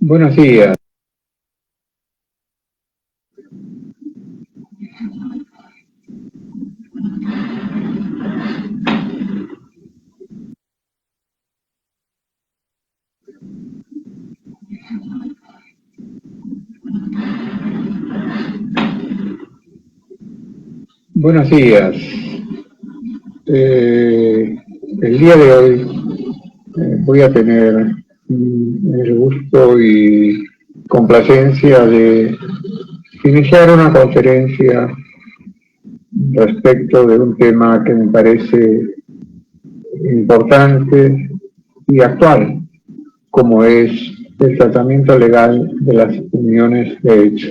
Buenos días. Buenos días. El día de hoy voy a tener el gusto y complacencia de iniciar una conferencia respecto de un tema que me parece importante y actual, como es el tratamiento legal de las uniones de hecho.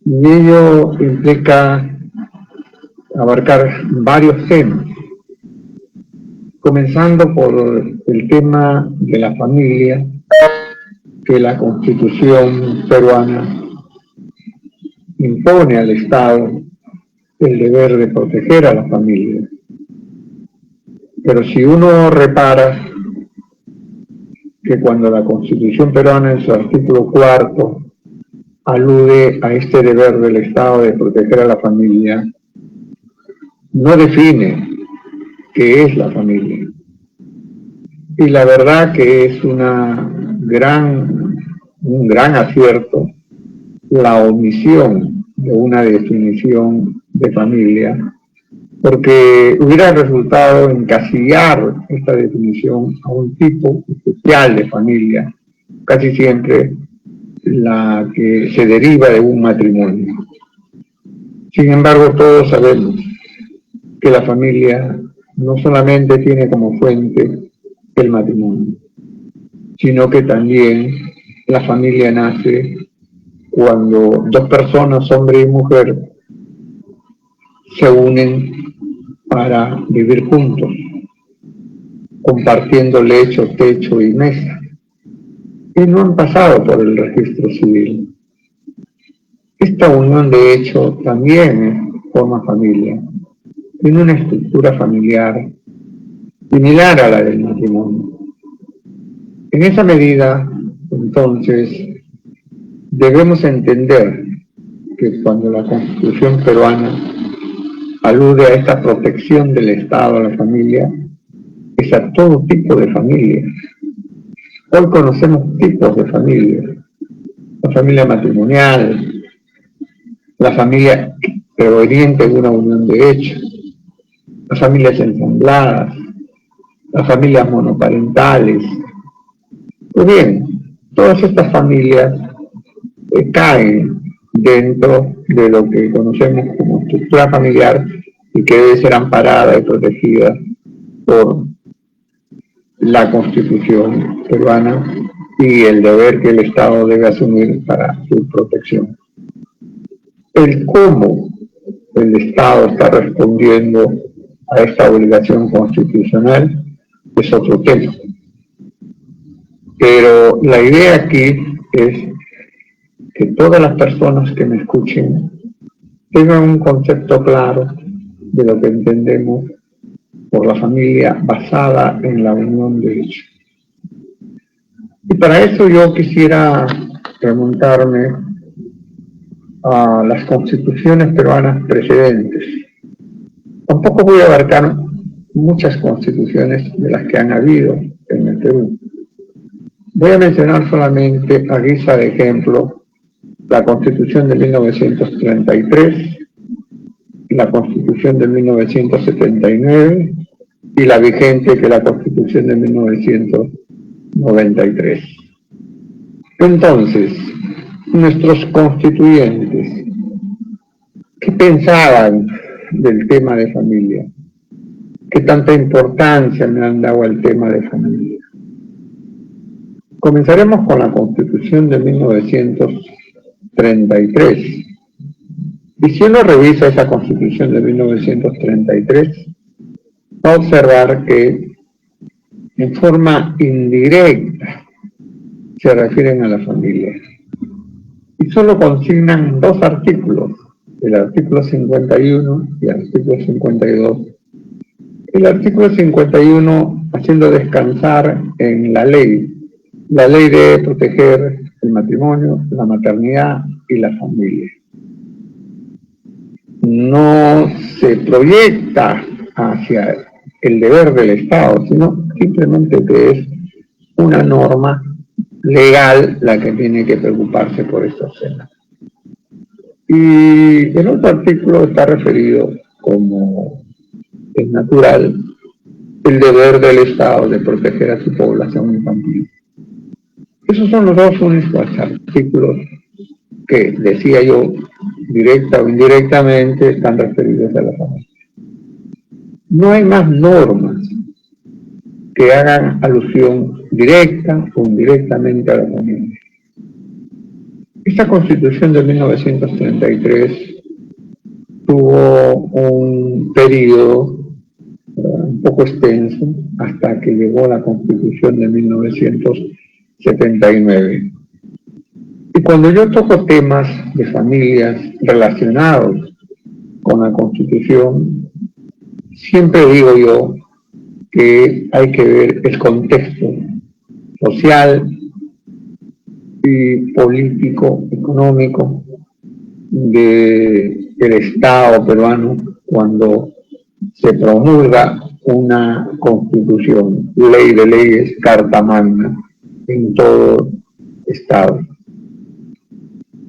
Y ello implica abarcar varios temas, comenzando por el tema de la familia, que la Constitución peruana impone al Estado el deber de proteger a la familia. Pero si uno repara que cuando la Constitución peruana en su artículo 4 alude a este deber del Estado de proteger a la familia, no define qué es la familia. Y la verdad que es un gran acierto la omisión de una definición de familia, porque hubiera resultado encasillar esta definición a un tipo especial de familia, casi siempre la que se deriva de un matrimonio. Sin embargo, todos sabemos que la familia no solamente tiene como fuente el matrimonio, sino que también la familia nace cuando dos personas, hombre y mujer, se unen para vivir juntos, compartiendo lecho, techo y mesa, y no han pasado por el registro civil. Esta unión de hecho también forma familia, tiene una estructura familiar similar a la del matrimonio. En esa medida, entonces, debemos entender que cuando la Constitución peruana alude a esta protección del Estado a la familia, es a todo tipo de familia. Hoy conocemos tipos de familia: la familia matrimonial, la familia proveniente de una unión de hecho, las familias ensambladas, las familias monoparentales. Pues bien, todas estas familias caen dentro de lo que conocemos como estructura familiar y que debe ser amparada y protegida por la Constitución peruana y el deber que el Estado debe asumir para su protección. El cómo el Estado está respondiendo a esta obligación constitucional es otro tema. Pero la idea aquí es que todas las personas que me escuchen tengan un concepto claro de lo que entendemos por la familia basada en la unión de hecho. Y para eso yo quisiera remontarme a las constituciones peruanas precedentes. Tampoco voy a abarcar muchas constituciones de las que han habido en el Perú. Voy a mencionar solamente, a guisa de ejemplo, la Constitución de 1933, la Constitución de 1979 y la vigente, que es la Constitución de 1993. Entonces, nuestros constituyentes, ¿qué pensaban del tema de familia? ¿Qué tanta importancia me han dado al tema de familia? Comenzaremos con la Constitución de 1933. Y si uno revisa esa Constitución de 1933, va a observar que en forma indirecta se refieren a la familia. Y solo consignan dos artículos, el artículo 51 y el artículo 52. El artículo 51 haciendo descansar en la ley La ley debe proteger el matrimonio, la maternidad y la familia. No se proyecta hacia el deber del Estado, sino simplemente que es una norma legal la que tiene que preocuparse por estos temas. Y en otro artículo está referido como es natural el deber del Estado de proteger a su población infantil. Esos son los dos únicos artículos que, decía yo, directa o indirectamente están referidos a la familia. No hay más normas que hagan alusión directa o indirectamente a la familia. Esta Constitución de 1933 tuvo un periodo un poco extenso hasta que llegó la Constitución de 1979. Y cuando yo toco temas de familias relacionados con la Constitución, siempre digo yo que hay que ver el contexto social y político, económico del Estado peruano cuando se promulga una Constitución, ley de leyes, carta magna en todo Estado.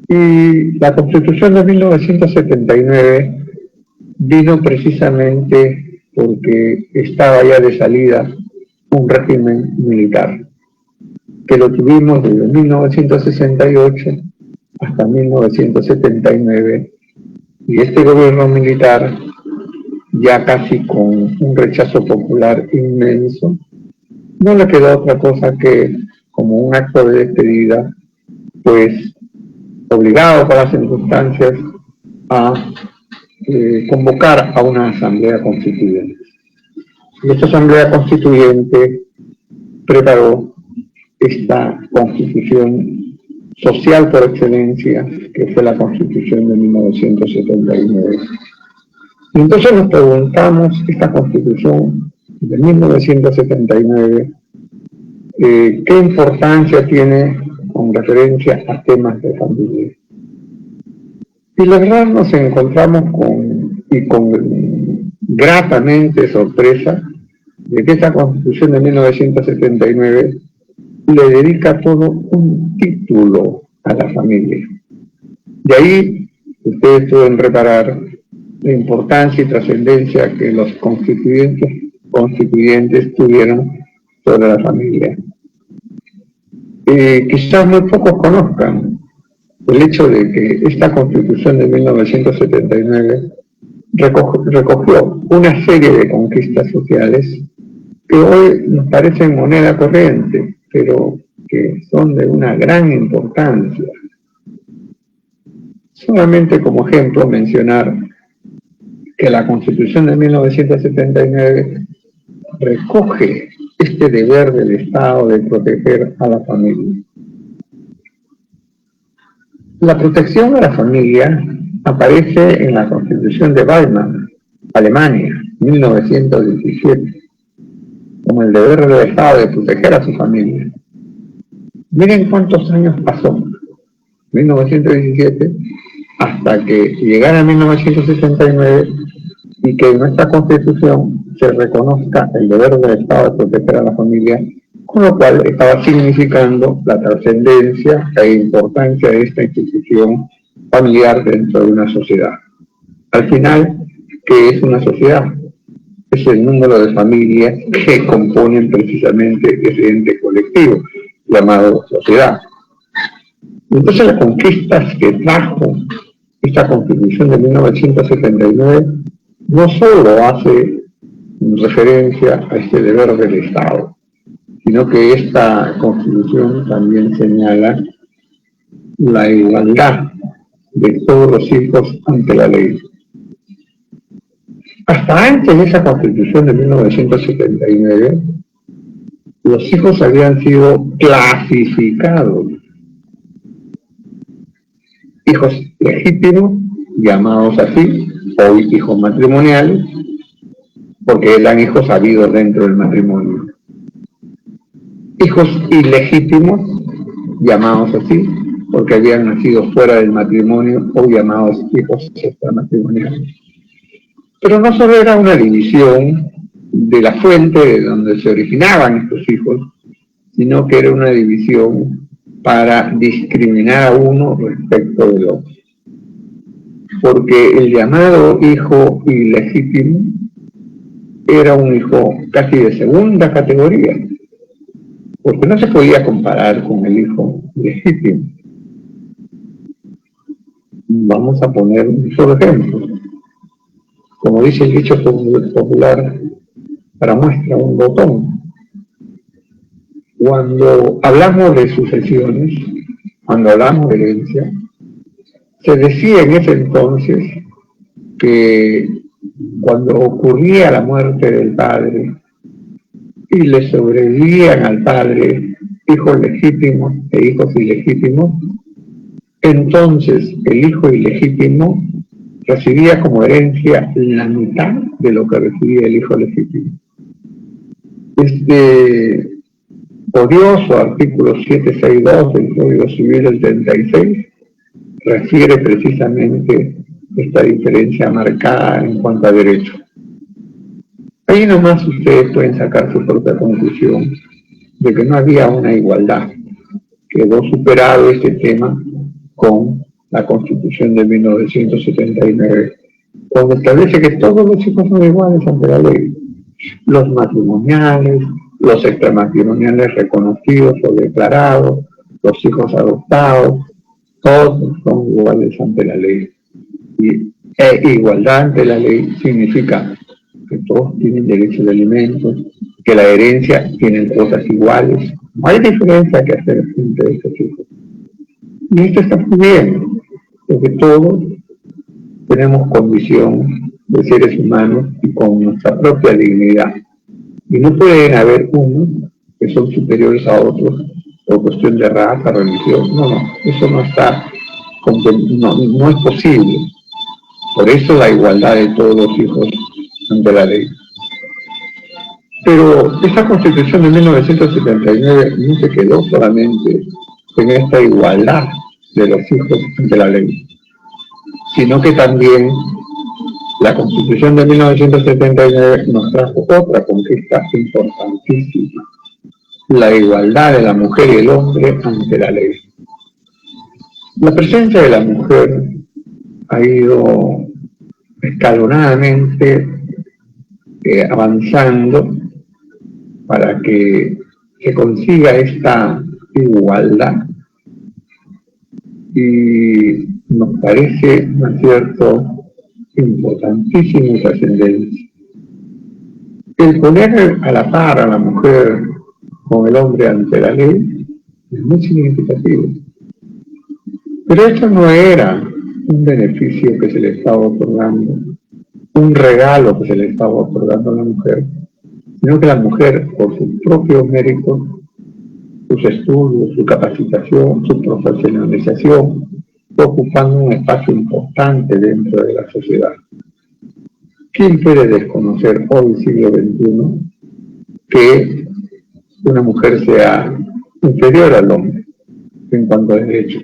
Y la Constitución de 1979 vino precisamente porque estaba ya de salida un régimen militar, que lo tuvimos desde 1968 hasta 1979, y este gobierno militar, ya casi con un rechazo popular inmenso, no le quedó otra cosa que, como un acto de despedida, pues obligado por las circunstancias a convocar a una asamblea constituyente. Y esta asamblea constituyente preparó esta constitución social por excelencia, que fue la Constitución de 1979. Y entonces nos preguntamos, esta Constitución de 1979, ¿qué importancia tiene con referencia a temas de familia? Y la verdad nos encontramos con gratamente sorpresa de que esta Constitución de 1979 le dedica todo un título a la familia. De ahí ustedes pueden reparar la importancia y trascendencia que los constituyentes tuvieron sobre la familia. Quizás muy pocos conozcan el hecho de que esta Constitución de 1979 recogió una serie de conquistas sociales que hoy nos parecen moneda corriente, pero que son de una gran importancia. Solamente como ejemplo mencionar que la Constitución de 1979 recoge este deber del Estado de proteger a la familia. La protección a la familia aparece en la Constitución de Weimar, Alemania, 1917, como el deber del Estado de proteger a su familia. Miren cuántos años pasó, 1917, hasta que llegara 1969 y que en nuestra Constitución se reconozca el deber del Estado de proteger a la familia, con lo cual estaba significando la trascendencia e importancia de esta institución familiar dentro de una sociedad. Al final, ¿qué es una sociedad? Es el número de familias que componen precisamente ese ente colectivo llamado sociedad. Entonces las conquistas que trajo esta Constitución de 1979 no solo hace referencia a este deber del Estado, sino que esta Constitución también señala la igualdad de todos los hijos ante la ley. Hasta antes de esa Constitución de 1979, los hijos habían sido clasificados. Hijos legítimos, llamados así, hoy hijos matrimoniales, porque eran hijos habidos dentro del matrimonio. hijos ilegítimos, llamados así, porque habían nacido fuera del matrimonio o llamados hijos extramatrimoniales. Pero no solo era una división de la fuente de donde se originaban estos hijos, sino que era una división para discriminar a uno respecto del otro. Porque el llamado hijo ilegítimo era un hijo casi de segunda categoría, porque no se podía comparar con el hijo legítimo. Vamos a poner un solo ejemplo. Como dice el dicho popular, para muestra un botón. Cuando hablamos de sucesiones, cuando hablamos de herencia, se decía en ese entonces que cuando ocurría la muerte del padre y le sobrevivían al padre hijos legítimos e hijos ilegítimos, entonces el hijo ilegítimo recibía como herencia la mitad de lo que recibía el hijo legítimo. Este odioso artículo 762 del Código Civil del 36 refiere precisamente esta diferencia marcada en cuanto a derecho. Ahí nomás ustedes pueden sacar su propia conclusión de que no había una igualdad. Quedó superado este tema con la Constitución de 1979, donde establece que todos los hijos son iguales ante la ley. Los matrimoniales, los extramatrimoniales reconocidos o declarados, los hijos adoptados, todos son iguales ante la ley. Igualdad ante la ley significa que todos tienen derecho de alimentos, que la herencia tiene cuotas iguales. No hay diferencia que hacer entre estos hijos. Y esto está muy bien, porque todos tenemos condición de seres humanos y con nuestra propia dignidad. Y no pueden haber unos que son superiores a otros por cuestión de raza, religión. No, eso no está, no es posible. Por eso la igualdad de todos los hijos ante la ley. Pero esa Constitución de 1979 no se quedó solamente en esta igualdad de los hijos ante la ley, sino que también la Constitución de 1979 nos trajo otra conquista importantísima: la igualdad de la mujer y el hombre ante la ley. La presencia de la mujer ha ido escalonadamente avanzando para que se consiga esta igualdad, y nos parece, ¿no es cierto?, importantísimo y trascendente. El poner a la par a la mujer con el hombre ante la ley es muy significativo. Pero esto no era un beneficio que se le estaba otorgando, un regalo que se le estaba otorgando a la mujer, sino que la mujer, por sus propios méritos, sus estudios, su capacitación, su profesionalización, fue ocupando un espacio importante dentro de la sociedad. ¿Quién puede desconocer hoy, siglo XXI, que una mujer sea inferior al hombre en cuanto a derechos?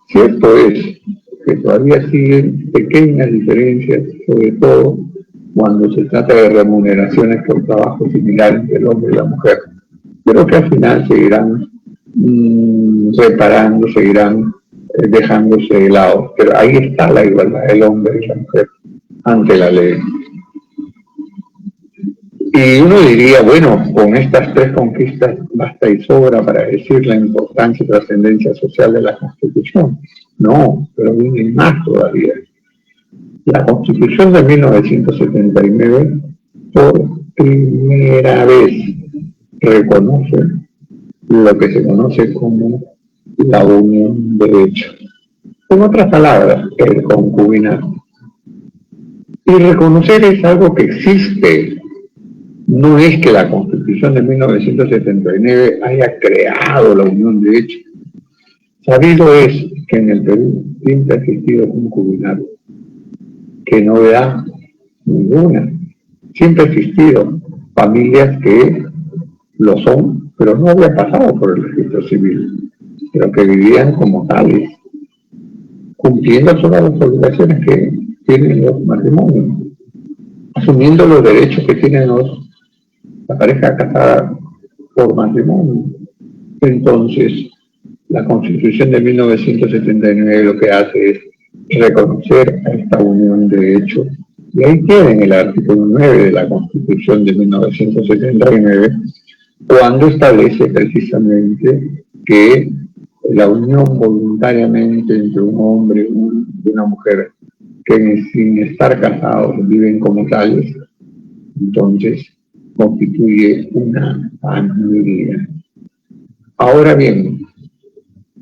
Cierto es que todavía siguen pequeñas diferencias, sobre todo cuando se trata de remuneraciones por trabajo similar entre el hombre y la mujer, pero que al final seguirán reparando, seguirán dejándose de lado. Pero ahí está la igualdad del hombre y la mujer ante la ley. Y uno diría, bueno, con estas tres conquistas basta y sobra para decir la importancia y trascendencia social de la Constitución. No, pero viene más todavía. La Constitución de 1979, por primera vez, reconoce lo que se conoce como la unión de hecho. En otras palabras, el concubinato. Y reconocer es algo que existe. No es que la Constitución de 1979 haya creado la unión de hecho. Sabido es que en el Perú siempre ha existido concubinato. Que novedad ninguna. Siempre ha existido familias que lo son pero no había pasado por el registro civil, pero que vivían como tales, cumpliendo todas las obligaciones que tienen los matrimonios, asumiendo los derechos que tienen la pareja casada por matrimonio. Entonces, la Constitución de 1979 lo que hace es reconocer a esta unión de hecho, y ahí queda en el artículo 9 de la Constitución de 1979, cuando establece precisamente que la unión voluntariamente entre un hombre y una mujer que sin estar casados viven como tales, entonces constituye una familia. Ahora bien,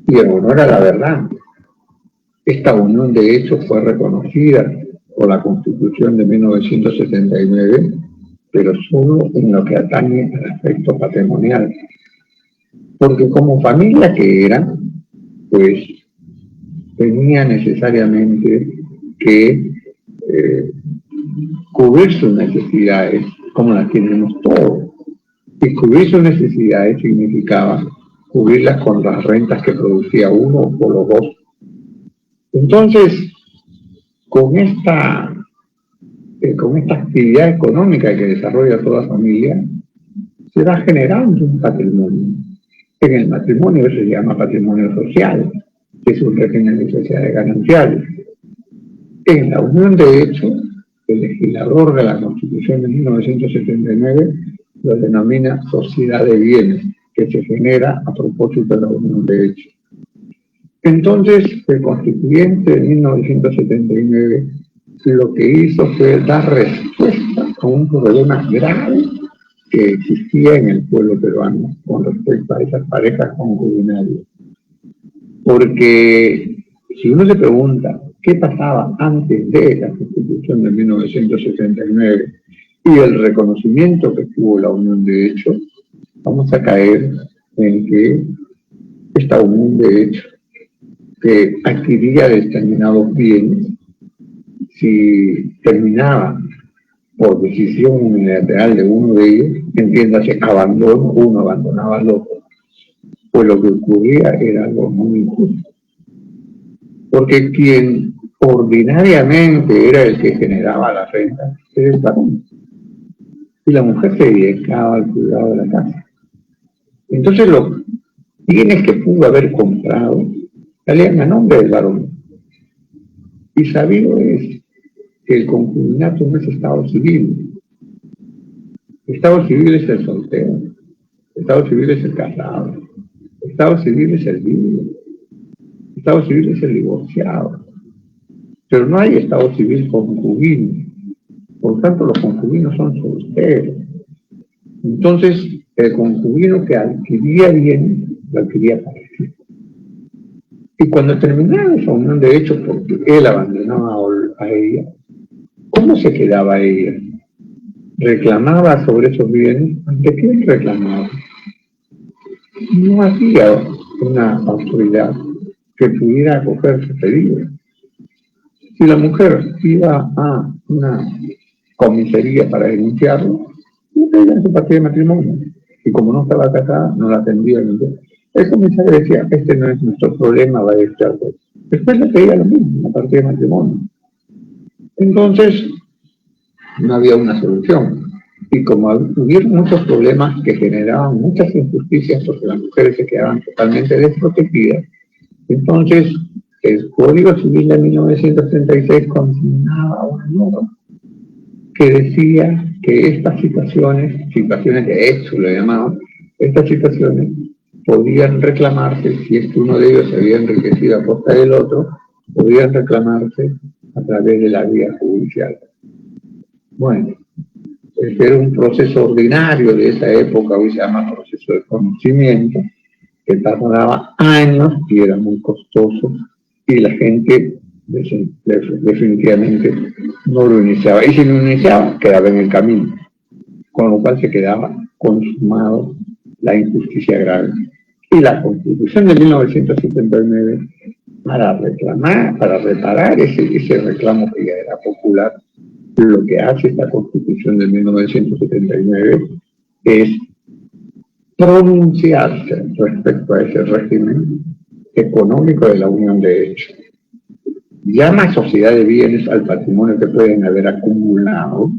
y en honor a la verdad, esta unión de hecho fue reconocida por la Constitución de 1979, pero solo en lo que atañe al aspecto patrimonial. Porque como familia que era, pues tenía necesariamente que cubrir sus necesidades, como las tenemos todos. Y cubrir sus necesidades significaba cubrirlas con las rentas que producía uno o los dos. Entonces, con esta actividad económica que desarrolla toda familia, se va generando un patrimonio. En el matrimonio se llama patrimonio social, que es un régimen de sociedades gananciales. En la unión de hecho, el legislador de la Constitución de 1979 lo denomina sociedad de bienes, que se genera a propósito de la unión de hecho. Entonces, el constituyente de 1979 lo que hizo fue dar respuesta a un problema grave que existía en el pueblo peruano con respecto a esas parejas concubinarias. Porque si uno se pregunta qué pasaba antes de la Constitución de 1979 y el reconocimiento que tuvo la unión de hecho, vamos a caer en que esta unión de hecho que adquiría determinados bienes, si terminaba por decisión unilateral de uno de ellos, entiéndase, abandono, uno abandonaba al otro, pues lo que ocurría era algo muy injusto. Porque quien ordinariamente era el que generaba la renta era el varón. Y la mujer se dedicaba al cuidado de la casa. Entonces los bienes que pudo haber comprado salían a nombre del varón. Y sabido es que el concubinato no es estado civil. Estado civil es el soltero, estado civil es el casado, estado civil es el viudo, estado civil es el divorciado. Pero no hay estado civil concubino. Por tanto, los concubinos son solteros. Entonces, el concubino que adquiría bienes, lo adquiría para sí. Y cuando terminaba esa unión de hecho, porque él abandonaba a ella, ¿cómo se quedaba ella? ¿Reclamaba sobre esos bienes? ¿Ante quién reclamaba? No había una autoridad que pudiera acoger su pedido. Si la mujer iba a una comisaría para denunciarlo, no tenía su partida de matrimonio. Y como no estaba casada, no la atendían. El comisario decía, este no es nuestro problema, va a estar. Después le pedía lo mismo, la partida de matrimonio. Entonces, no había una solución. Y como hubieron muchos problemas que generaban muchas injusticias porque las mujeres se quedaban totalmente desprotegidas, entonces el Código Civil de 1936 consignaba una norma que decía que estas situaciones de hecho lo llamaban, estas situaciones podían reclamarse, si es que uno de ellos se había enriquecido a costa del otro, podían reclamarse a través de la vía judicial. Bueno, este era un proceso ordinario de esa época, hoy se llama proceso de conocimiento, que tardaba años y era muy costoso, y la gente definitivamente no lo iniciaba. Y si lo iniciaba, quedaba en el camino, con lo cual se quedaba consumado la injusticia grave. Y la Constitución de 1979, para reparar ese reclamo que ya era popular, lo que hace esta Constitución de 1979 es pronunciarse respecto a ese régimen económico de la unión de hechos. Llama sociedad de bienes al patrimonio que pueden haber acumulado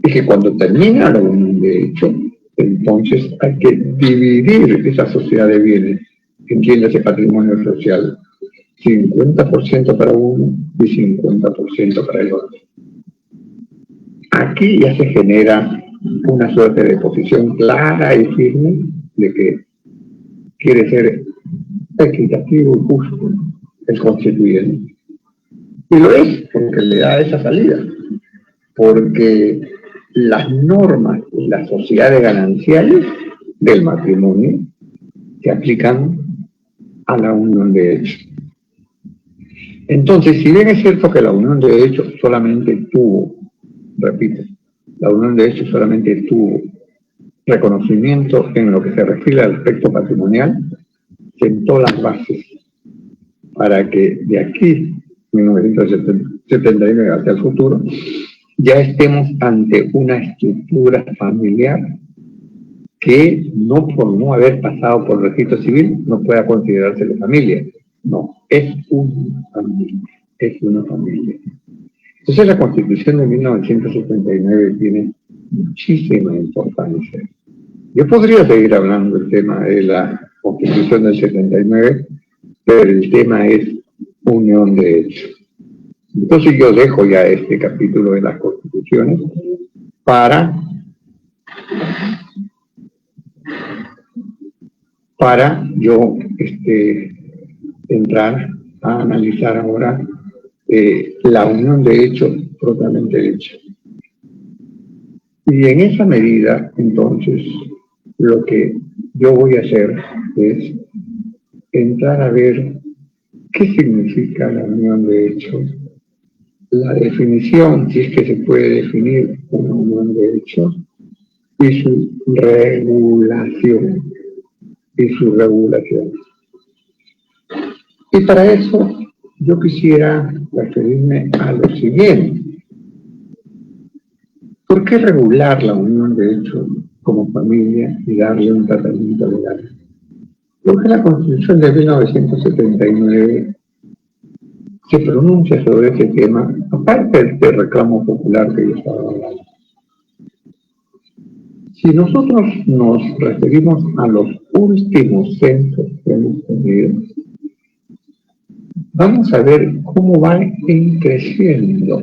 y que cuando termina la unión de hechos, entonces hay que dividir esa sociedad de bienes, entiéndase patrimonio social, 50% para uno y 50% para el otro. Aquí ya se genera una suerte de posición clara y firme de que quiere ser equitativo y justo el constituyente. Y lo es porque le da esa salida, porque las normas y las sociedades gananciales del matrimonio se aplican a la unión de hechos. Entonces, si bien es cierto que la unión de hechos solamente tuvo, repito, la unión de hechos solamente tuvo reconocimiento en lo que se refiere al aspecto patrimonial, sentó las bases para que de aquí, 1979 hacia el futuro, ya estemos ante una estructura familiar que no por no haber pasado por el registro civil no pueda considerarse la familia. No, es una familia, es una familia. Entonces la Constitución de 1979 tiene muchísima importancia. Yo podría seguir hablando del tema de la Constitución del 79, pero el tema es unión de hechos. Entonces yo dejo ya este capítulo de las constituciones para yo entrar a analizar ahora la unión de hechos propiamente dicha. Y en esa medida, entonces, lo que yo voy a hacer es entrar a ver qué significa la unión de hechos, la definición, si es que se puede definir una unión de hechos, y su regulación. Y para eso yo quisiera referirme a lo siguiente. ¿Por qué regular la unión de hechos como familia y darle un tratamiento legal? Porque la Constitución de 1979 se pronuncia sobre este tema, aparte del reclamo popular que yo estaba hablando. Si nosotros nos referimos a los últimos censos que hemos tenido, vamos a ver cómo van creciendo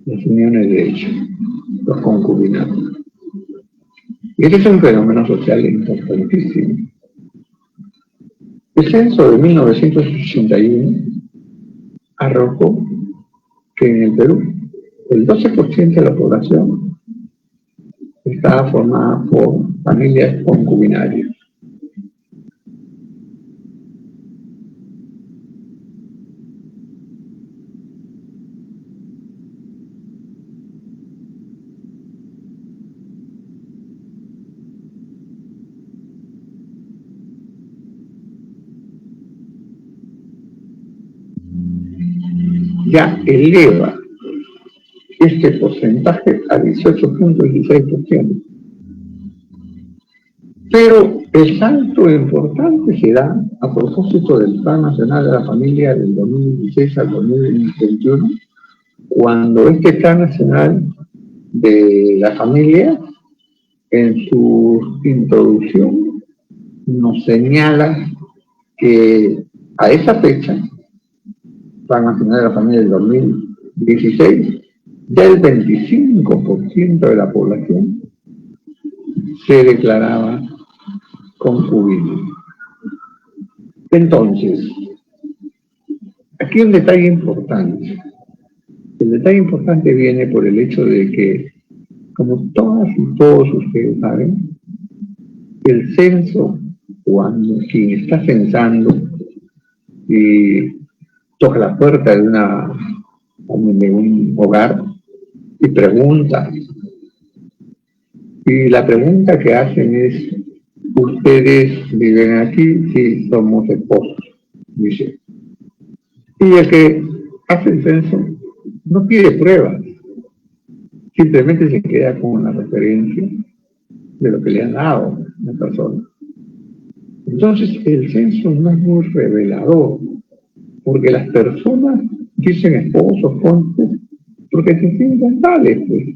las uniones de hechos, los concubinatos. Y este es un fenómeno social importantísimo. El censo de 1981 arrojó que en el Perú el 12% de la población estaba formada por familias concubinarias. Ya eleva este porcentaje a 18.16%. Pero el salto importante se da a propósito del Plan Nacional de la Familia del 2016 al 2021, cuando este Plan Nacional de la Familia, en su introducción, nos señala que a esa fecha, Plan Nacional de la Familia del 2016, ya el 25% de la población se declaraba concubino. Entonces, aquí hay un detalle importante. El detalle importante viene por el hecho de que, como todas y todos ustedes saben, el censo, cuando quien está censando y toca la puerta de un hogar y pregunta, y la pregunta que hacen es: ¿ustedes viven aquí? Sí, somos esposos, dice. Y el que hace el censo no pide pruebas, simplemente se queda con la referencia de lo que le han dado a una persona. Entonces, el censo no es muy revelador, porque las personas dicen esposos, cónyuges, porque se sienten tales, pues,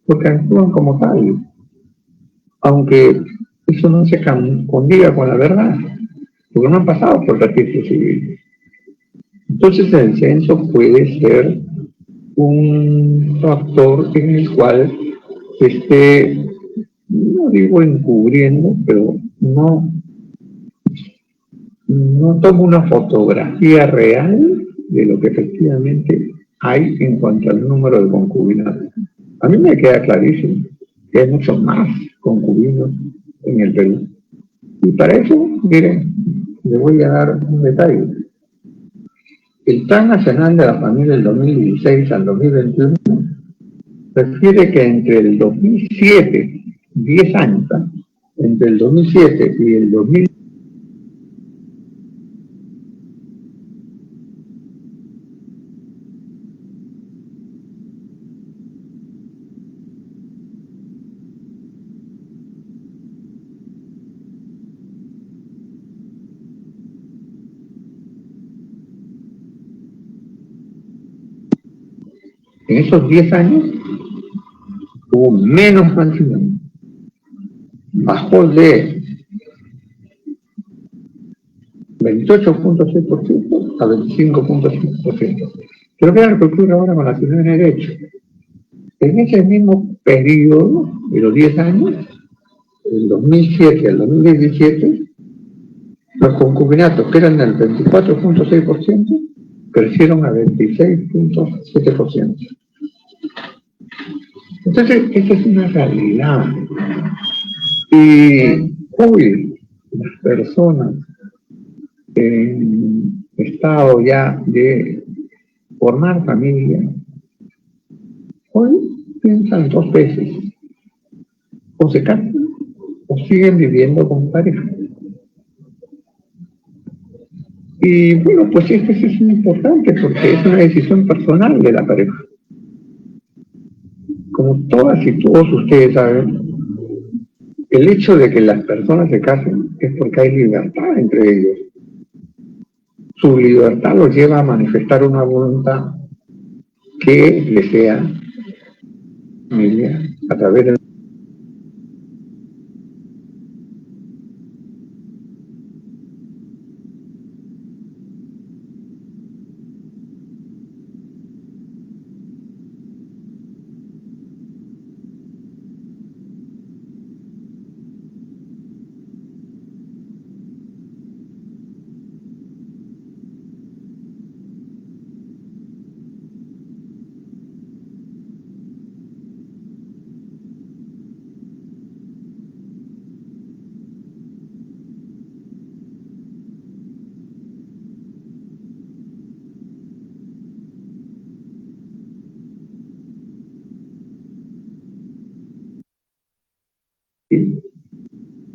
porque actúan como tales, aunque eso no se condiga con la verdad, porque no han pasado por el registro civil. Entonces, el censo puede ser un factor en el cual se esté, no digo encubriendo, pero no toma una fotografía real de lo que efectivamente hay en cuanto al número de concubinos. A mí me queda clarísimo que hay muchos más concubinos en el Perú. Y para eso, miren, le voy a dar un detalle. El Plan Nacional de la Familia del 2016 al 2021 refiere que entre el 2007, 10 años, entre el 2007 y el 2000, en esos 10 años hubo menos matrimonio. Bajó de 28.6% a 25.5%. Pero ¿qué es lo que ocurre ahora con las uniones de derecho? En ese mismo periodo de los 10 años, del 2007 al 2017, los concubinatos, que eran del 24.6%, crecieron a 26.7%. Entonces, esta es una realidad. Y hoy las personas en estado ya de formar familia, hoy piensan dos veces, o se casan o siguen viviendo con pareja. Y bueno, pues esto es muy importante porque es una decisión personal de la pareja. Como todas y todos ustedes saben, el hecho de que las personas se casen es porque hay libertad entre ellos. Su libertad los lleva a manifestar una voluntad que desea familia a través de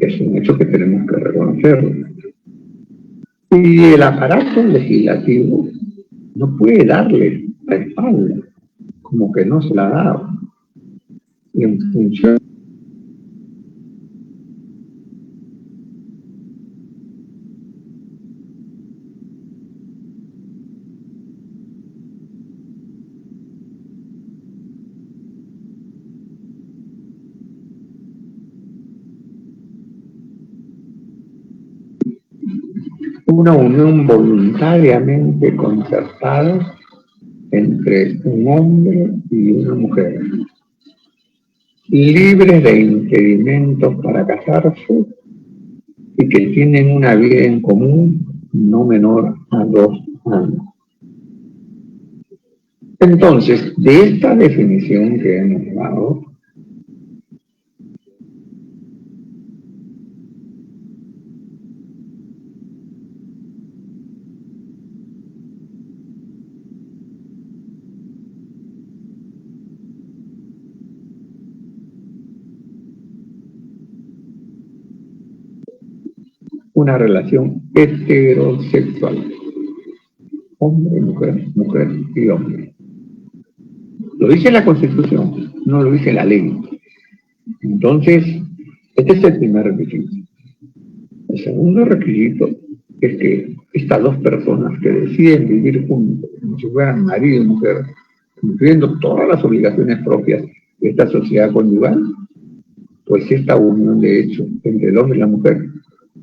es un hecho que tenemos que reconocerlo. Y el aparato legislativo no puede darle la espalda, como que no se la ha dado. Y en función una unión voluntariamente concertada entre un hombre y una mujer, libres de impedimentos para casarse y que tienen una vida en común no menor a 2 años. Entonces, de esta definición que hemos dado, una relación heterosexual, hombre, mujer, mujer y hombre. Lo dice la Constitución, no lo dice la ley. Entonces, Este es el primer requisito. El segundo requisito es que estas dos personas que deciden vivir juntos, como si fueran marido y mujer, cumpliendo todas las obligaciones propias de esta sociedad conyugal, pues esta unión de hecho entre el hombre y la mujer,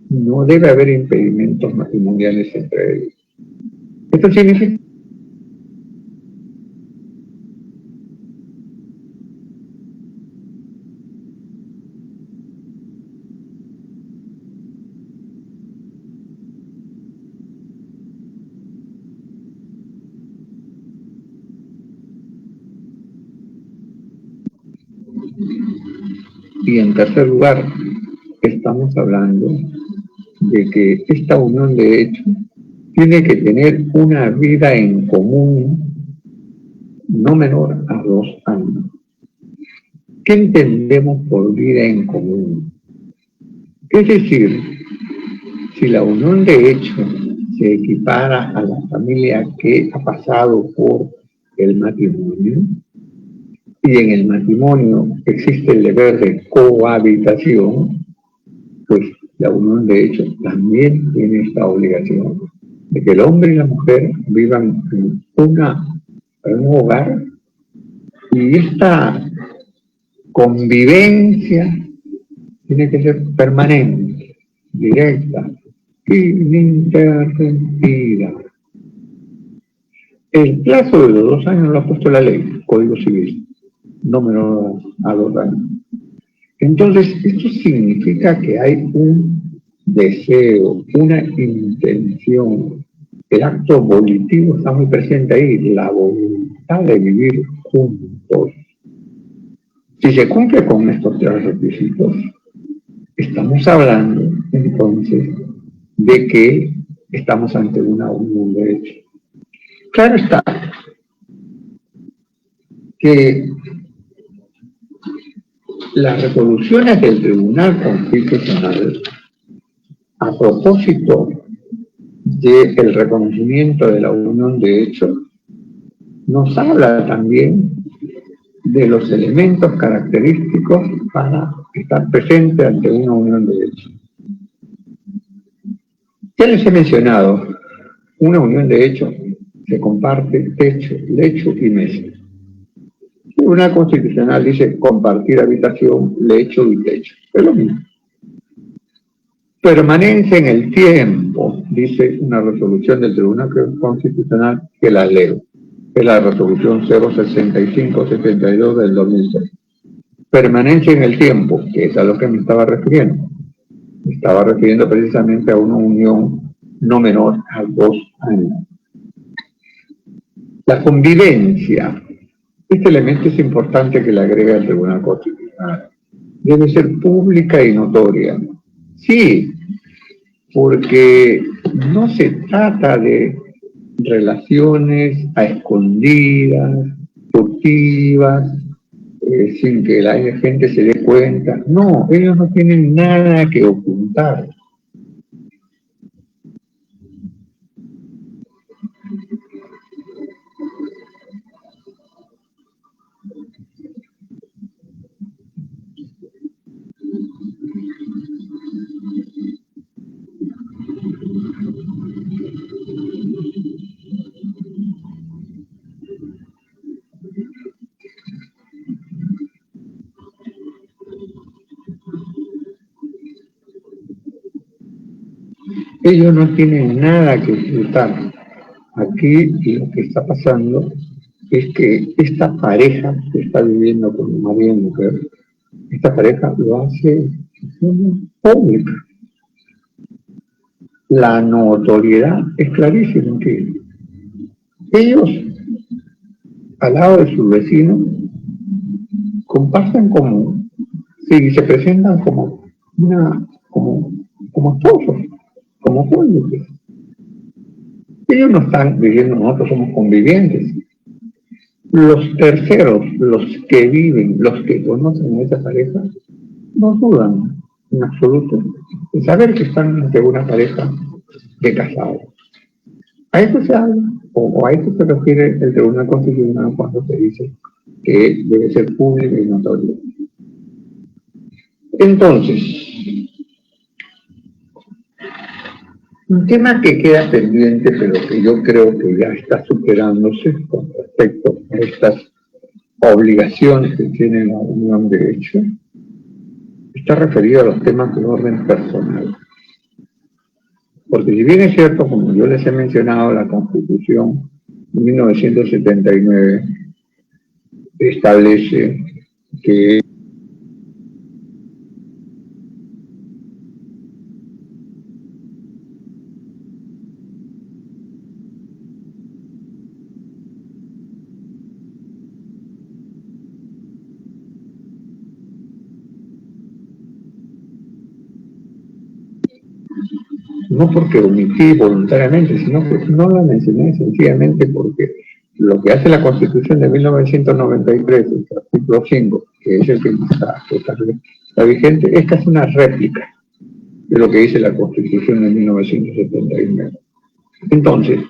no debe haber impedimentos matrimoniales entre ellos. Esto significa y en tercer lugar, estamos hablando de que esta unión de hecho tiene que tener una vida en común no menor a 2 años. ¿Qué entendemos por vida en común? Es decir, si la unión de hecho se equipara a la familia que ha pasado por el matrimonio, y en el matrimonio existe el deber de cohabitación, pues la unión de hecho también tiene esta obligación de que el hombre y la mujer vivan en un hogar, y esta convivencia tiene que ser permanente, directa, ininterrumpida. El plazo de los 2 años lo ha puesto la ley, Código Civil, no menor a 2 años. Entonces, esto significa que hay un deseo, una intención. El acto volitivo está muy presente ahí, la voluntad de vivir juntos. Si se cumple con estos 3 requisitos, estamos hablando entonces de que estamos ante una unión de hecho. Claro está que las resoluciones del Tribunal Constitucional a propósito del reconocimiento de la unión de hecho nos habla también de los elementos característicos para estar presente ante una unión de hecho. Ya les he mencionado, una unión de hecho se comparte techo, lecho y mesa. El Tribunal Constitucional dice compartir habitación, lecho y techo. Es lo mismo. Permanencia en el tiempo, dice una resolución del Tribunal Constitucional que la leo. Es la resolución 065-72 del 2006. Permanencia en el tiempo, que es a lo que me estaba refiriendo. Me estaba refiriendo precisamente a una unión no menor a 2 años. La convivencia, este elemento es importante que le agrega el Tribunal Constitucional. Debe ser pública y notoria. Sí, porque no se trata de relaciones a escondidas, furtivas, sin que la gente se dé cuenta. No, ellos no tienen nada que ocultar. Ellos no tienen nada que ocultar. Aquí lo que está pasando es que esta pareja que está viviendo como marido y mujer, esta pareja lo hace pública. La notoriedad es clarísima que ellos, al lado de sus vecinos, comparten como, sí, se presentan como como esposos, como cónyuges. Ellos no están viviendo, nosotros somos convivientes. Los terceros, los que viven, los que conocen a esa pareja, no dudan en absoluto de saber que están ante una pareja de casados. A eso se habla, o a eso se refiere el Tribunal Constitucional cuando se dice que debe ser público y notorio. Entonces, un tema que queda pendiente, pero que yo creo que ya está superándose con respecto a estas obligaciones que tiene la unión de hecho, está referido a los temas de orden personal. Porque si bien es cierto, como yo les he mencionado, la Constitución de 1979 establece que no porque omití voluntariamente, sino que no la mencioné sencillamente porque lo que hace la Constitución de 1993, el artículo 5, que es el que está vigente, es casi una réplica de lo que dice la Constitución de 1979. Entonces,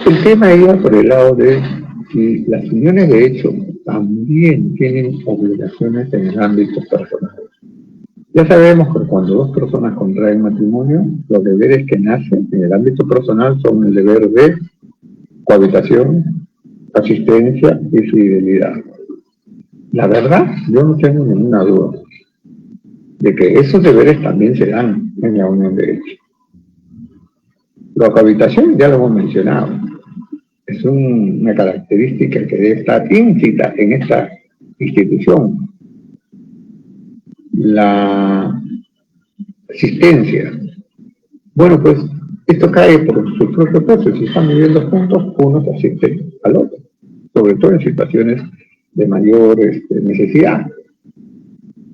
el tema iba por el lado de si las uniones de hecho también tienen obligaciones en el ámbito personal. Ya sabemos que cuando dos personas contraen matrimonio, los deberes que nacen en el ámbito personal son el deber de cohabitación, asistencia y fidelidad. La verdad, yo no tengo ninguna duda de que esos deberes también se dan en la unión de hecho. La cohabitación ya lo hemos mencionado, es una característica que debe estar íncita en esta institución. La asistencia. Bueno, pues esto cae por su propio peso. Si están viviendo juntos, uno se asiste al otro, sobre todo en situaciones de mayor necesidad.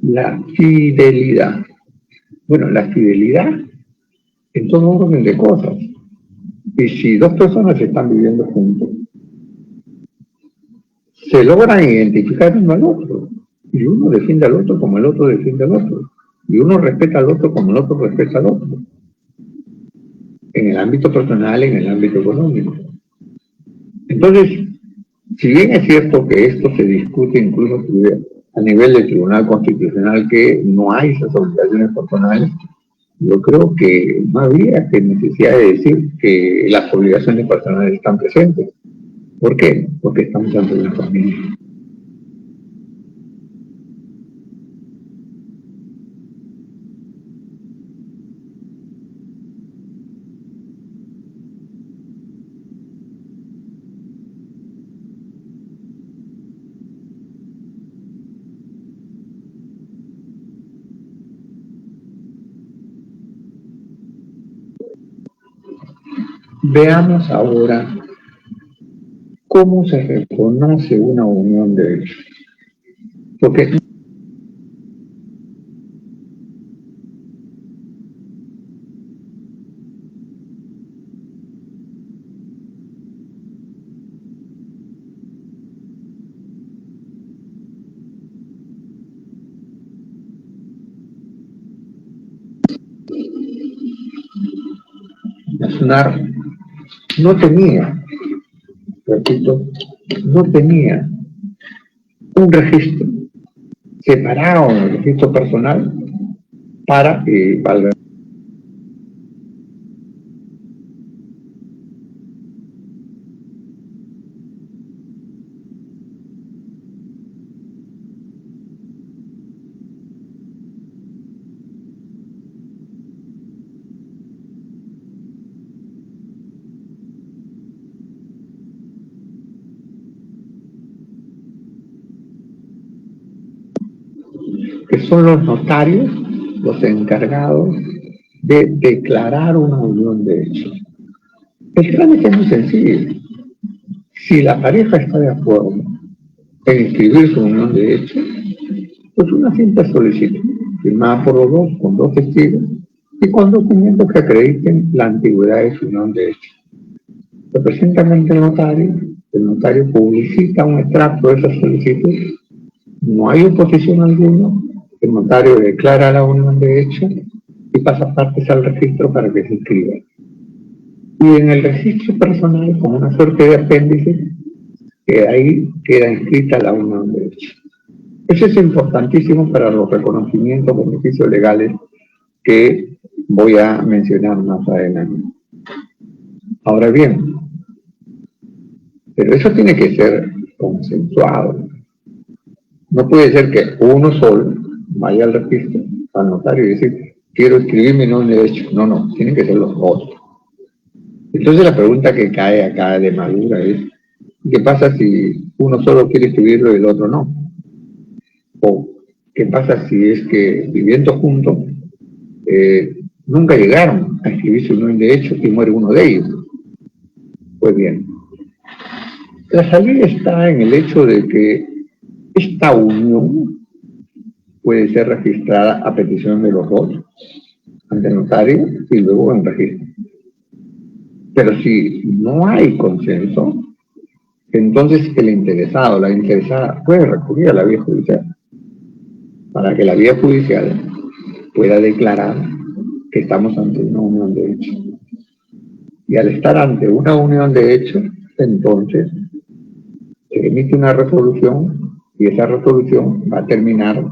La fidelidad. Bueno, la fidelidad en todo orden de cosas. Y si dos personas están viviendo juntos, se logran identificar uno al otro. Y uno defiende al otro como el otro defiende al otro. Y uno respeta al otro como el otro respeta al otro. En el ámbito personal, en el ámbito económico. Entonces, si bien es cierto que esto se discute incluso a nivel del Tribunal Constitucional, que no hay esas obligaciones personales, yo creo que no habría que necesidad de decir que las obligaciones personales están presentes. ¿Por qué? Porque estamos ante una familia. Veamos ahora cómo se reconoce una unión de hechos. Porque Aznar no tenía, repito, no tenía un registro separado en el registro personal para valga. Que son los notarios los encargados de declarar una unión de hechos. El trámite es muy sencillo. Si la pareja está de acuerdo en inscribir su unión de hechos, pues una simple solicitud, firmada por los dos, con dos testigos, y con documentos que acrediten la antigüedad de su unión de hechos. Se presentan ante el notario publicita un extracto de esa solicitud, no hay oposición alguna, el notario declara la unión de hechos y pasa partes al registro para que se inscriba. Y en el registro personal, como una suerte de apéndice, que ahí queda inscrita la unión de hechos. Eso es importantísimo para los reconocimientos de beneficios legales que voy a mencionar más adelante. Ahora bien, pero eso tiene que ser consensuado. No puede ser que uno solo vaya al registro, al notario y decir, quiero escribir mi nombre de derecho. No, tienen que ser los dos. Entonces la pregunta que cae acá de madura es, ¿qué pasa si uno solo quiere escribirlo y el otro no? ¿O qué pasa si es que viviendo juntos nunca llegaron a escribir su nombre de derecho y muere uno de ellos? Pues bien, la salida está en el hecho de que esta unión puede ser registrada a petición de los dos ante el notario y luego en registro. Pero si no hay consenso, entonces el interesado, la interesada, puede recurrir a la vía judicial para que la vía judicial pueda declarar que estamos ante una unión de hechos. Y al estar ante una unión de hechos, entonces se emite una resolución y esa resolución va a terminar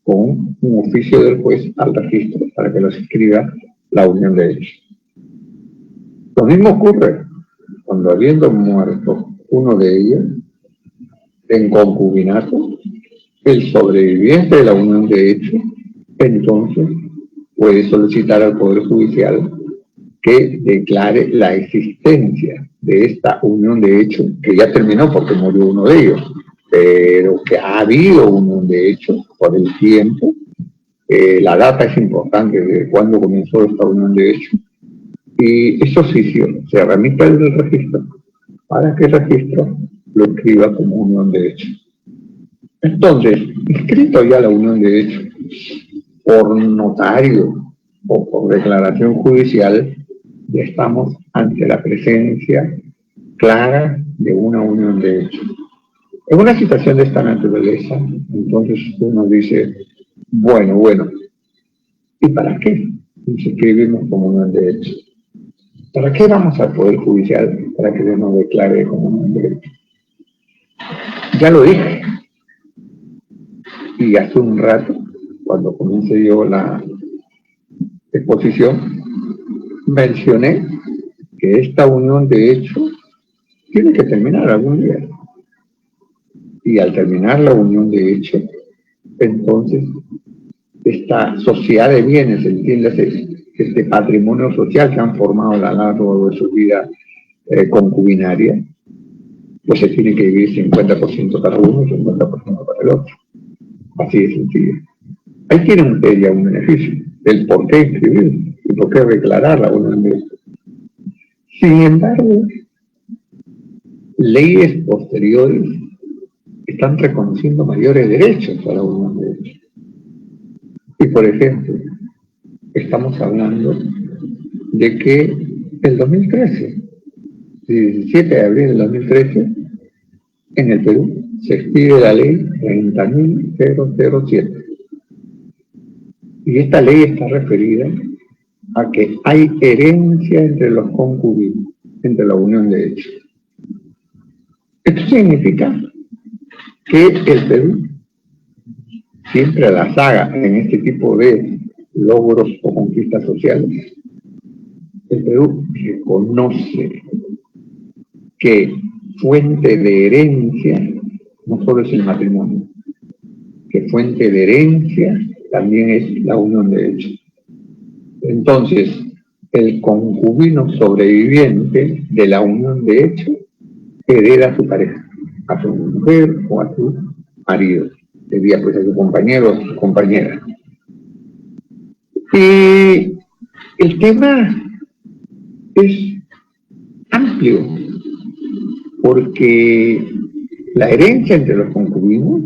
con un oficio del juez al registro para que los escriba la unión de hechos. Lo mismo ocurre cuando habiendo muerto uno de ellos en concubinato, el sobreviviente de la unión de hechos, entonces puede solicitar al Poder Judicial que declare la existencia de esta unión de hechos, que ya terminó porque murió uno de ellos, pero que ha habido unión de hechos por el tiempo. La data es importante de cuándo comenzó esta unión de hechos, y ese oficio se remite al registro para que el registro lo escriba como unión de hechos. Entonces, inscrito ya la unión de hechos por notario o por declaración judicial, ya estamos ante la presencia clara de una unión de hechos. En una situación de esta naturaleza, entonces uno dice, bueno, ¿y para qué nos escribimos como unión de hechos? ¿Para qué vamos al Poder Judicial para que nos declare como unión de hechos? Ya lo dije, y hace un rato, cuando comencé yo la exposición, mencioné que esta unión de hechos tiene que terminar algún día. Y al terminar la unión de hechos, entonces esta sociedad de bienes, entiéndase, este patrimonio social que han formado a lo largo de su vida concubinaria, pues se tiene que vivir 50% para uno y 50% para el otro. Así de sencillo. Ahí tienen ustedes ya un beneficio del por qué inscribir y por qué declarar la unión de hechos. Sin embargo, leyes posteriores están reconociendo mayores derechos a la unión de hechos. Y por ejemplo, estamos hablando de que el 2013, el 17 de abril del 2013, en el Perú se expide la ley 30.007. Y esta ley está referida a que hay herencia entre los concubinos, entre la unión de hechos. Esto significa que el Perú, siempre a la saga en este tipo de logros o conquistas sociales, el Perú reconoce que fuente de herencia no solo es el matrimonio, que fuente de herencia también es la unión de hechos. Entonces, el concubino sobreviviente de la unión de hechos hereda a su pareja, a su mujer o a su marido, sería pues a su compañero o a su compañera. Y el tema es amplio, porque la herencia entre los concubinos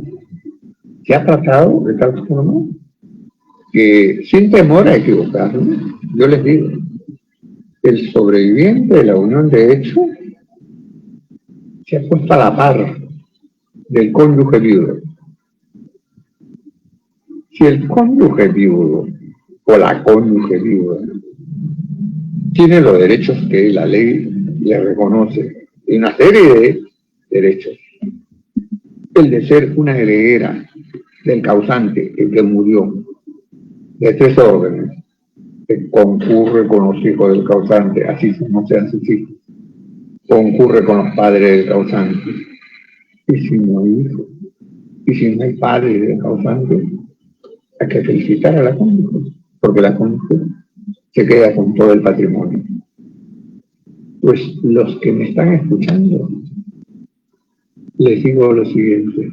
se ha tratado de tal forma que, sin temor a equivocarme, yo les digo, el sobreviviente de la unión de hechos se ha puesto a la par del cónyuge viudo. Si el cónyuge viudo o la cónyuge viuda tiene los derechos que la ley le reconoce, y una serie de derechos, el de ser una heredera del causante, el que murió, de 3 órdenes, que concurre con los hijos del causante, así no sean sus hijos, concurre con los padres del causante. Y si no hay hijos, y si no hay padres del causante, hay que felicitar a la cónyuge, porque la cónyuge se queda con todo el patrimonio. Pues los que me están escuchando, les digo lo siguiente.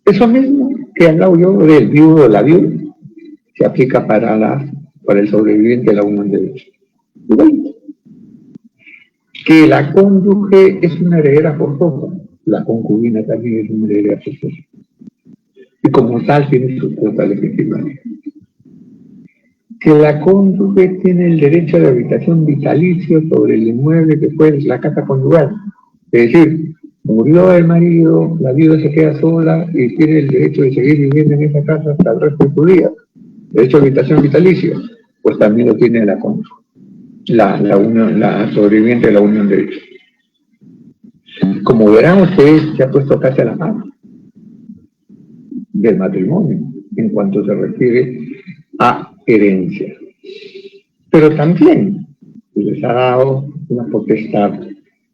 Eso mismo que he hablado yo del viudo o la viuda, se aplica para el sobreviviente de la unión de hecho. Igual, que la cónyuge es una heredera forzosa, la concubina también es una heredera forzosa. Y como tal tiene su cuota legitimaria. Que la cónyuge tiene el derecho de habitación vitalicio sobre el inmueble que fue la casa conyugal. Es decir, murió el marido, la viuda se queda sola y tiene el derecho de seguir viviendo en esa casa hasta el resto de su vida. Derecho a habitación vitalicio, pues también lo tiene la cónyuge, la sobreviviente de la unión de hecho. Como verán ustedes, se ha puesto casi a la par del matrimonio en cuanto se refiere a herencia. Pero también les ha dado una potestad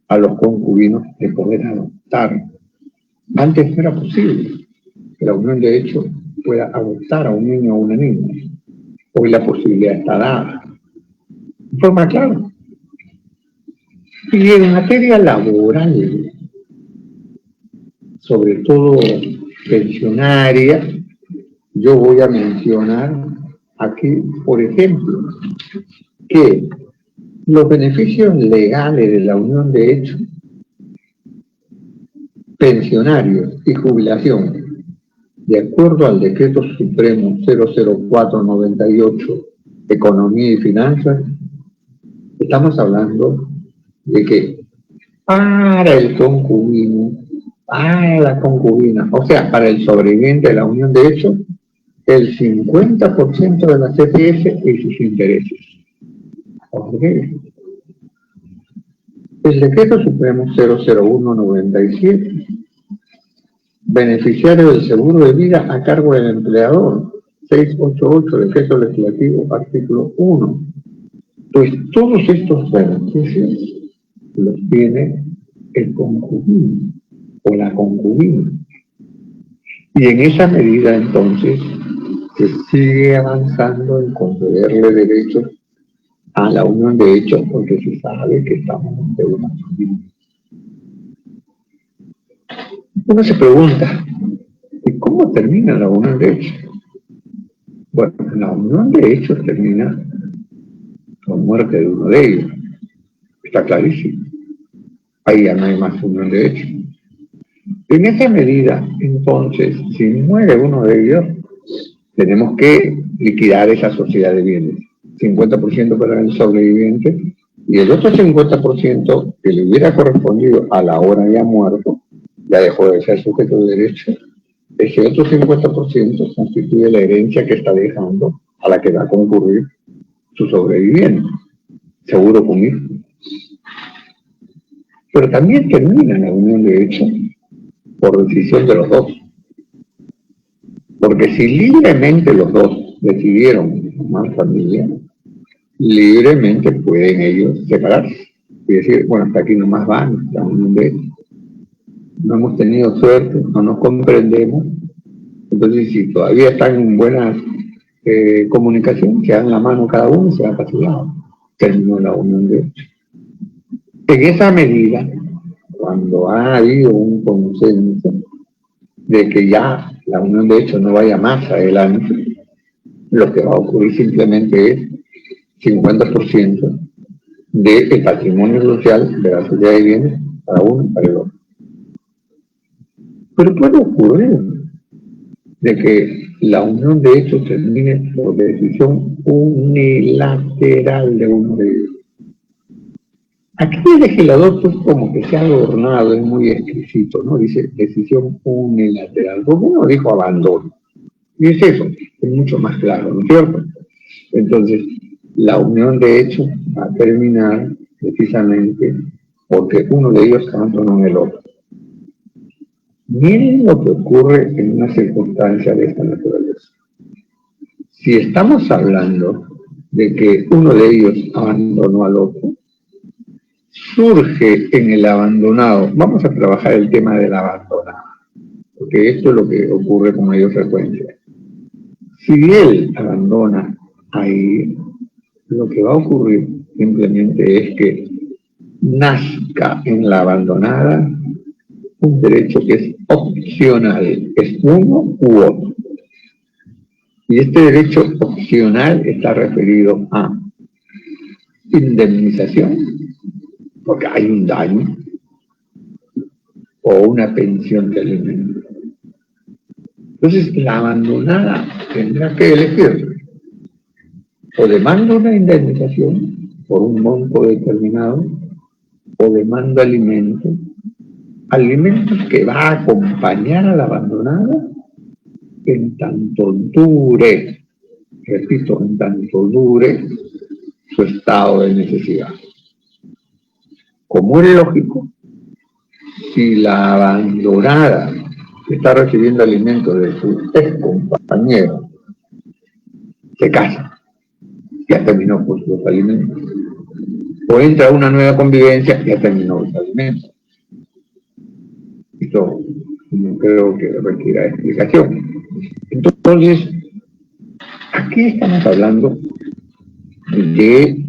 a los concubinos de poder adoptar. Antes no era posible que la unión de hecho pueda adoptar a un niño o una niña. Hoy la posibilidad está dada. De forma clara. Y en materia laboral, sobre todo pensionaria, yo voy a mencionar aquí, por ejemplo, que los beneficios legales de la unión de hecho, pensionarios y jubilación, de acuerdo al Decreto Supremo 00498, Economía y Finanzas, estamos hablando de que para el concubino, para la concubina, o sea, para el sobreviviente de la unión de hecho, el 50% de la CPF y sus intereses. Okay. El Decreto Supremo 00197, beneficiario del seguro de vida a cargo del empleador, 688, Decreto Legislativo, artículo 1. Pues todos estos beneficios los tiene el concubino o la concubina. Y en esa medida, entonces, se sigue avanzando en concederle derechos a la unión de hecho, porque se sabe que estamos de una familia. Uno se pregunta, ¿y cómo termina la unión de hecho? Bueno, la unión de hecho termina con muerte de uno de ellos. Está clarísimo. Ahí ya no hay más unión de hecho. En esa medida, entonces, si muere uno de ellos, tenemos que liquidar esa sociedad de bienes. 50% para el sobreviviente y el otro 50% que le hubiera correspondido a la hora ya muerto, ya dejó de ser sujeto de derecho. Ese otro 50% constituye la herencia que está dejando a la que va a concurrir su sobreviviente, seguro con hijo. Pero también termina la unión de hecho por decisión de los dos. Porque si libremente los dos decidieron formar familia, libremente pueden ellos separarse y decir, bueno, hasta aquí nomás van, la unión de hecho. No hemos tenido suerte, no nos comprendemos. Entonces, si todavía están en buena comunicación, se dan la mano cada uno y se va para su lado. Terminó la unión de hecho. En esa medida, cuando ha habido un consenso de que ya la unión de hecho no vaya más adelante, lo que va a ocurrir simplemente es 50% del patrimonio social de la sociedad de bienes para uno y para el otro. Pero puede ocurrir de que la unión de hecho termine por decisión unilateral de uno de ellos. Aquí el legislador pues como que se ha adornado, es muy exquisito, ¿no? Dice decisión unilateral. ¿Por qué no dijo abandono? Y es eso, es mucho más claro, ¿no es cierto? Entonces, la unión de hecho va a terminar precisamente porque uno de ellos abandonó el otro. Miren lo que ocurre en una circunstancia de esta naturaleza. Si estamos hablando de que uno de ellos abandonó al otro, surge en el abandonado, vamos a trabajar el tema del abandonado, porque esto es lo que ocurre con mayor frecuencia. Si él abandona ahí, lo que va a ocurrir simplemente es que nazca en la abandonada un derecho que es opcional, es uno u otro. Y este derecho opcional está referido a indemnización, porque hay un daño, o una pensión de alimentos. Entonces, la abandonada tendrá que elegir, o demanda una indemnización por un monto determinado, o demanda alimentos que va a acompañar a la abandonada en tanto dure, repito, en tanto dure su estado de necesidad. Como es lógico, si la abandonada está recibiendo alimentos de su ex compañero, se casa, ya terminó con sus alimentos, o entra a una nueva convivencia, ya terminó los alimentos. Esto no creo que requiera explicación. Entonces, aquí estamos hablando de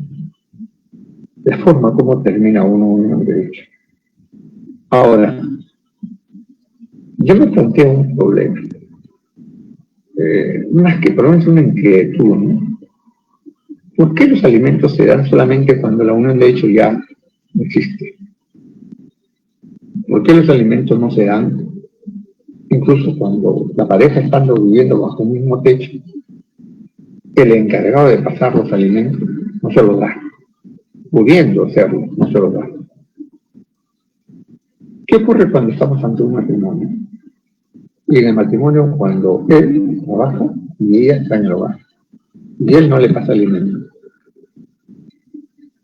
la forma como termina uno un derecho. Ahora, yo me planteo un problema, más que problema es una inquietud, ¿no? ¿Por qué los alimentos se dan solamente cuando la unión de hecho ya no existe? ¿Por qué los alimentos no se dan incluso cuando la pareja estando viviendo bajo un mismo techo? El encargado de pasar los alimentos no se los da, pudiendo hacerlo, no se los da. ¿Qué ocurre cuando estamos ante un matrimonio? Y en el matrimonio cuando él trabaja y ella está en el hogar, y él no le pasa alimentos.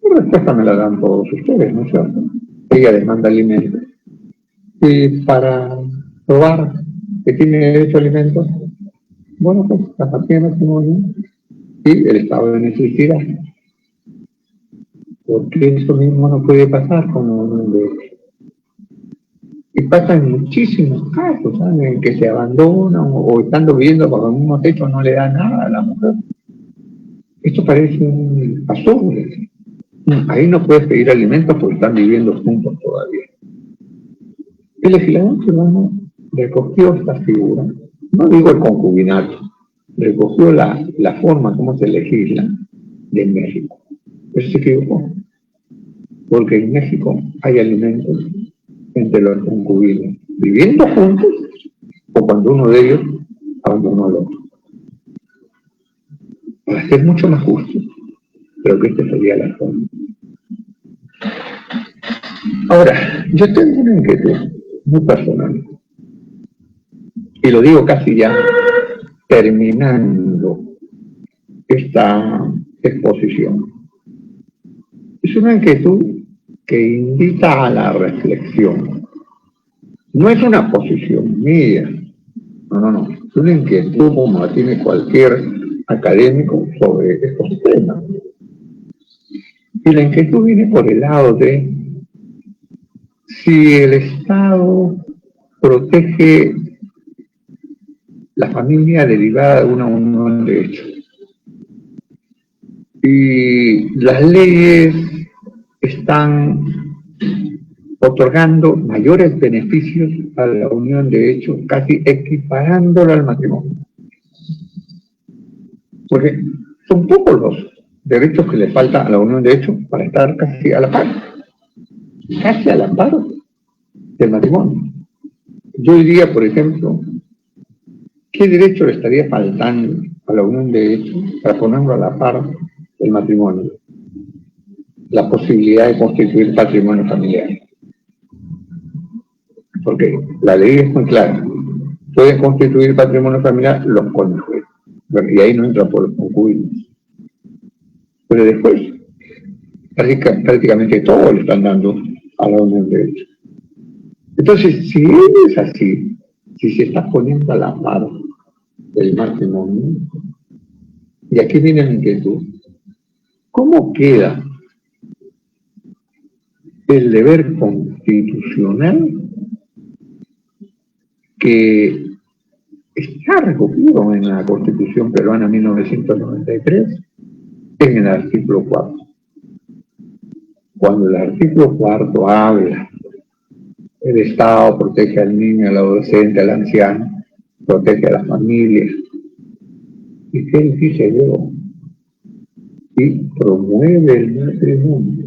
La respuesta me la dan todos ustedes, ¿no es cierto? Ella demanda alimentos. Y para probar que tiene derecho a alimentos, bueno, pues la partida de matrimonio y el estado de necesidad. Porque eso mismo no puede pasar como un derecho. Y pasa en muchísimos casos, ¿saben? En que se abandonan o estando viviendo bajo el mismo techo no le da nada a la mujer. Esto parece un absurdo. Ahí no puedes pedir alimentos porque están viviendo juntos todavía. El legislador peruano recogió esta figura, no digo el concubinato, recogió la forma como se legisla de México. Eso se equivocó, porque en México hay alimentos entre los concubinos, viviendo juntos o cuando uno de ellos abandonó al otro. Para ser mucho más justo, creo que esta sería la forma. Ahora, yo tengo una inquietud muy personal, y lo digo casi ya terminando esta exposición. Es una inquietud que invita a la reflexión. No es una posición mía, no, es una inquietud como la tiene cualquier académico sobre estos temas. Y la inquietud viene por el lado de si el Estado protege la familia derivada de una unión de hecho. Y las leyes están otorgando mayores beneficios a la unión de hecho, casi equiparándola al matrimonio. Porque son pocos los derechos que le falta a la unión de hecho para estar casi a la par del matrimonio. Yo diría, por ejemplo, ¿qué derecho le estaría faltando a la unión de hecho para ponerlo a la par del matrimonio? La posibilidad de constituir patrimonio familiar. Porque la ley es muy clara. Pueden constituir patrimonio familiar los cónyuges. Y ahí no entra por los concubinos. Pero después, prácticamente todo le están dando a la unión de hecho. Entonces, si él es así, si se está poniendo a la par del matrimonio, y aquí viene la inquietud, ¿cómo queda el deber constitucional que está recogido en la Constitución peruana 1993 en el artículo 4? Cuando el artículo 4 habla, el Estado protege al niño, al adolescente, al anciano, protege a las familias. ¿Y qué dice luego? Y promueve el matrimonio.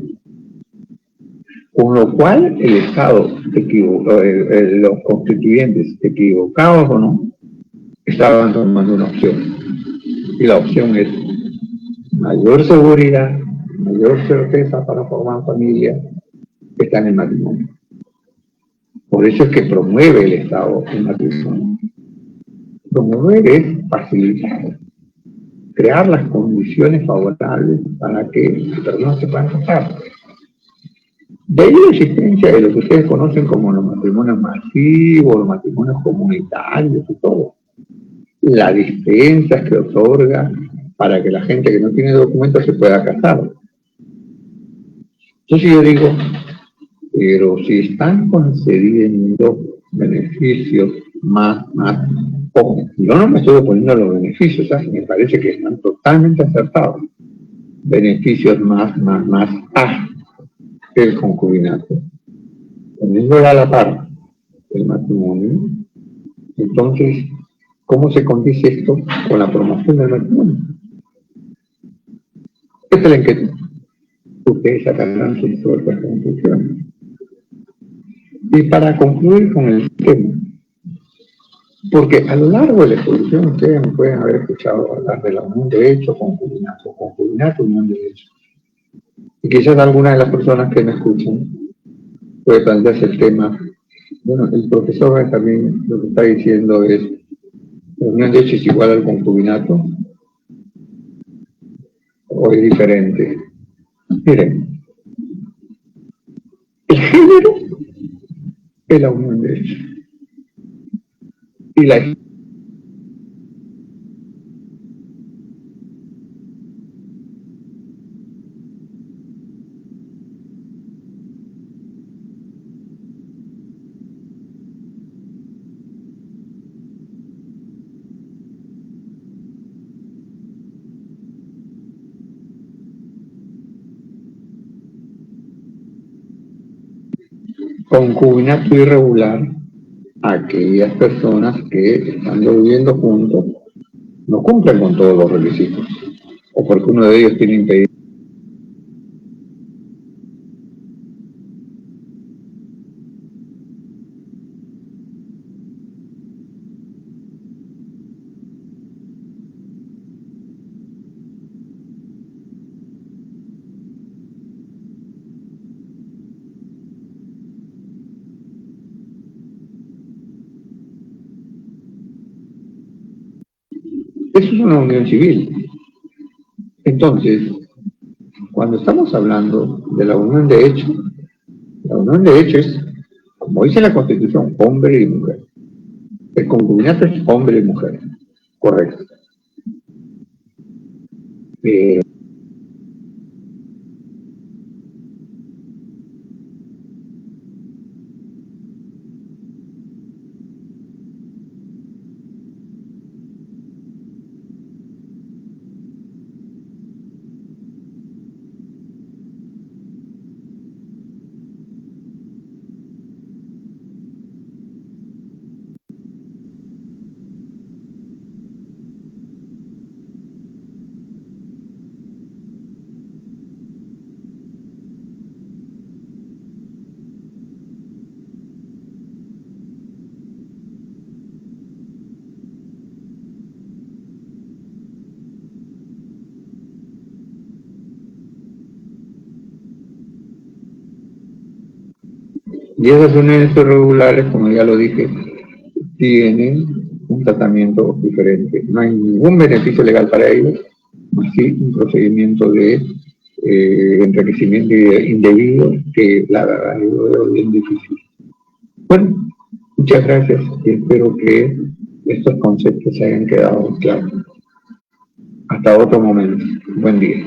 Con lo cual el Estado, los constituyentes, equivocados o no, estaban tomando una opción. Y la opción es mayor seguridad, mayor certeza para formar familia, que está en el matrimonio. Por eso es que promueve el Estado el matrimonio. Promover es facilitar, crear las condiciones favorables para que las personas se puedan casar. De ahí la existencia de lo que ustedes conocen como los matrimonios masivos, los matrimonios comunitarios y todo. Las dispensas que otorga para que la gente que no tiene documentos se pueda casar. Entonces yo digo, pero si están concediendo beneficios más, ojo, yo no me estoy oponiendo a los beneficios, ¿sabes? Me parece que están totalmente acertados. Beneficios más el concubinato, poniéndola a la par del matrimonio. Entonces, ¿cómo se condice esto con la promoción del matrimonio? Esta es la inquietud. Ustedes sacarán sus propias conclusiones. Y para concluir con el tema, porque a lo largo de la exposición ustedes me pueden haber escuchado hablar de la unión de hecho, concubinato, unión de hecho. Y quizás algunas de las personas que me escuchan puede plantearse el tema, bueno, el profesor también lo que está diciendo es, ¿la unión de hecho es igual al concubinato? ¿O es diferente? Miren, el género es la unión de hecho. Y la concubinato irregular a aquellas personas que estando viviendo juntos no cumplen con todos los requisitos o porque uno de ellos tiene impedimento. Eso es una unión civil. Entonces, cuando estamos hablando de la unión de hecho es, como dice la Constitución, hombre y mujer. El concubinato es hombre y mujer, correcto. Y esas uniones irregulares, como ya lo dije, tienen un tratamiento diferente. No hay ningún beneficio legal para ellos, así un procedimiento de enriquecimiento indebido que la verdad es bien difícil. Bueno, muchas gracias y espero que estos conceptos se hayan quedado claros. Hasta otro momento. Buen día.